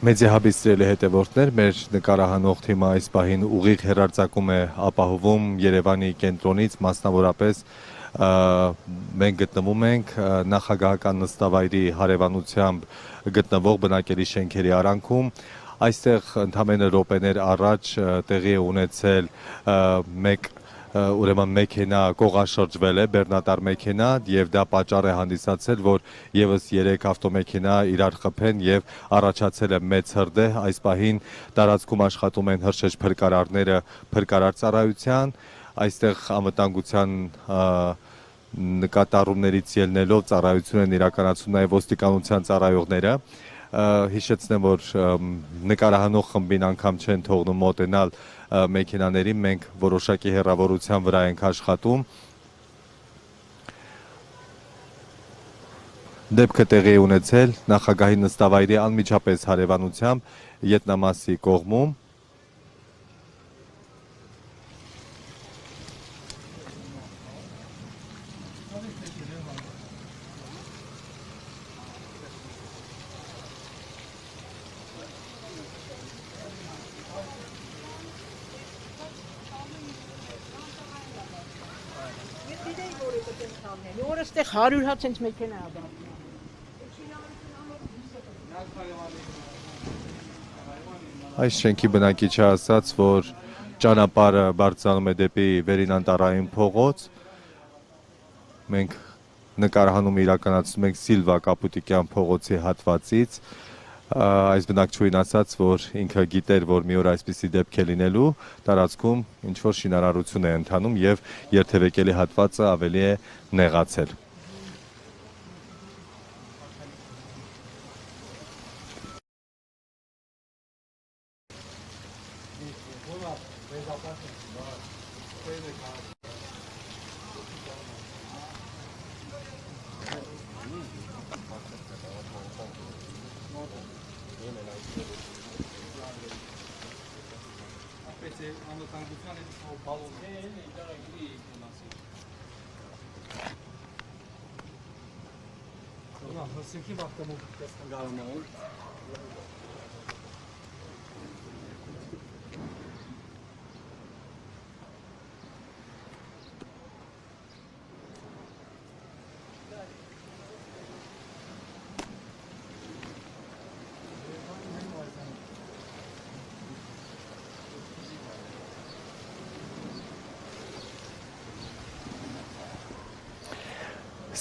Մեդիահաբից սիրելի հետևորդներ, մեր նկարահանող թիմը այս պահին ուղիղ հեռարձակում է ապահովում Երևանի կենտրոնից, մասնավորապես մենք գտնվում ենք նախագահական նստավայրի հարևանությամբ գտնվող բնակելի շենքերի արանքում։ Այստեղ ընդամենը րոպեներ առաջ տեղի է ունեցել մեկ ուրեմն մեքենա կողաշրջվել է, բեռնատար մեքենա, եւ դա պատճառ է հանդիսացել, որ եւս 3 ավտոմեքենա իրար խփեն եւ առաջացել է մեծ հրդեհ։ Այս պահին տարածքում աշխատում են հրշեջ փրկարարները փրկարար ծառայության, այստեղ անվտանգության նկատառումներից ելնելով ծառայություն են իրականացնում նաեւ ոստիկանության ծառայողները։ Հիշեցնեմ, որ նկարահանող խմբին անգամ չեն թողնում մոտենալ մեքենաներին, մենք որոշակի հեռավորության վրա ենք աշխատում։ Դեպքը տեղի է ունեցել նախագահի նստավայրի անմիջապես հարևանությամբ Ետնամասի կողմում։ Որստեղ 100 հատ sense մեքենա է բա։ Այս շենքի բնակիչը ասաց, որ ճանապարհը բարձրանում է դեպի Վերին Անտառային փողոց։ Մենք նկարահանում իրականացնում ենք Սիլվա Կապուտիկյան փողոցի հատվածից։ Այս բնակչուհին ասաց, որ ինքը գիտեր, որ մի օր այսպիսի դեպք է լինելու, տարածքում ինչ որ շինարարություն է ընթանում եւ երթևեկելի հատվածը ավելի է նեղացել։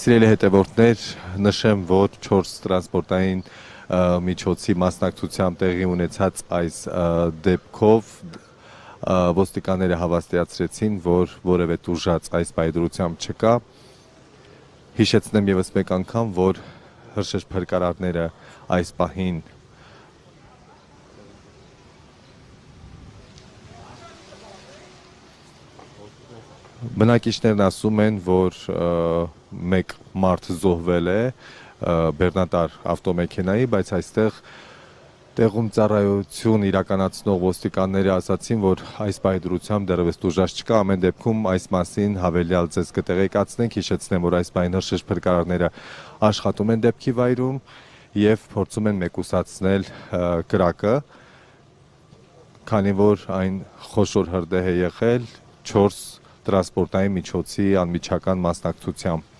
Սիրելի հետևորդներ, նշեմ, որ 4 տրանսպորտային միջոցի մասնակցությամբ տեղի ունեցած այս դեպքով ոստիկանները հավաստիացրեցին, որ որևէ տուժած այս պայդրությամբ չկա։ Հիշեցնեմ եւս մեկ անգամ, որ հրշեջ փրկարարները այս պահին բնակիչներն ասում են, որ մեկ մարդ զոհվել է բեռնատար ավտոմեքենայի, բայց այստեղ տեղում ծառայություն իրականացնող ոստիկանները ասացին, որ այս պայդրությամբ դեռևս տուժած չկա, ամեն դեպքում այս մասին հավելյալ ձեզ կտեղեկացնենք, հիշեցնեմ, որ այս պահին հրշեջ փրկարարները աշխատում են դեպքի վայրում եւ փորձում են մեկուսացնել կրակը, քանի որ այն խոշոր հրդեհ է եղել 4 տրանսպորտային միջոցի անմիջական մասնակցությամբ։